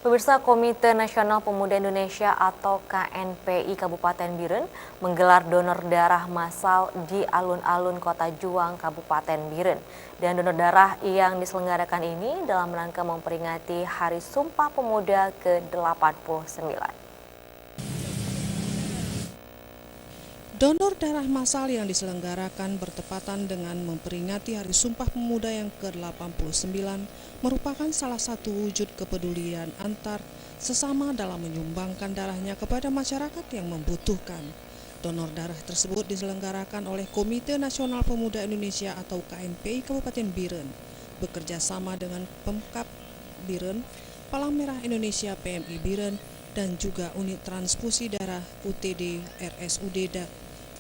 Pemirsa, Komite Nasional Pemuda Indonesia atau KNPI Kabupaten Biren menggelar donor darah massal di alun-alun Kota Juang, Kabupaten Biren. Dan donor darah yang diselenggarakan ini dalam rangka memperingati Hari Sumpah Pemuda ke-89. Donor darah massal yang diselenggarakan bertepatan dengan memperingati Hari Sumpah Pemuda yang ke-89 merupakan salah satu wujud kepedulian antar sesama dalam menyumbangkan darahnya kepada masyarakat yang membutuhkan. Donor darah tersebut diselenggarakan oleh Komite Nasional Pemuda Indonesia atau KNPI Kabupaten Biren, bekerja sama dengan Pemkab Biren, Palang Merah Indonesia PMI Biren, dan juga unit transfusi darah UTD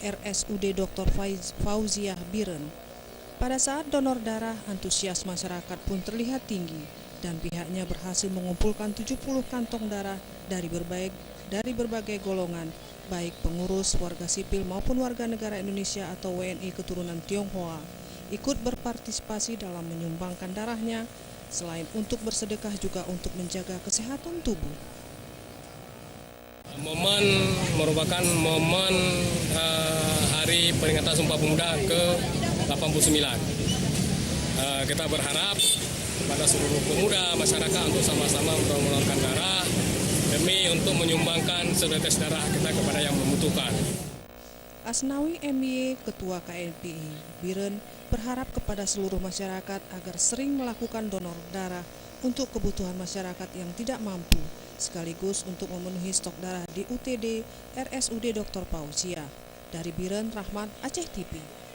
RSUD Dr. Fauziah Biren. Pada saat donor darah, antusias masyarakat pun terlihat tinggi dan pihaknya berhasil mengumpulkan 70 kantong darah dari berbagai golongan, baik pengurus, warga sipil maupun warga negara Indonesia atau WNI keturunan Tionghoa, ikut berpartisipasi dalam menyumbangkan darahnya, selain untuk bersedekah juga untuk menjaga kesehatan tubuh. Momen merupakan momen Hari Peringatan Sumpah Pemuda ke-89. Kita berharap pada seluruh pemuda masyarakat untuk sama-sama mendonorkan darah demi untuk menyumbangkan setetes darah kita kepada yang membutuhkan. Asnawi MY, Ketua KNPI Biren, berharap kepada seluruh masyarakat agar sering melakukan donor darah untuk kebutuhan masyarakat yang tidak mampu, sekaligus untuk memenuhi stok darah di UTD RSUD Dr. Fauziah. Dari Biren, Rahmat, Aceh TV.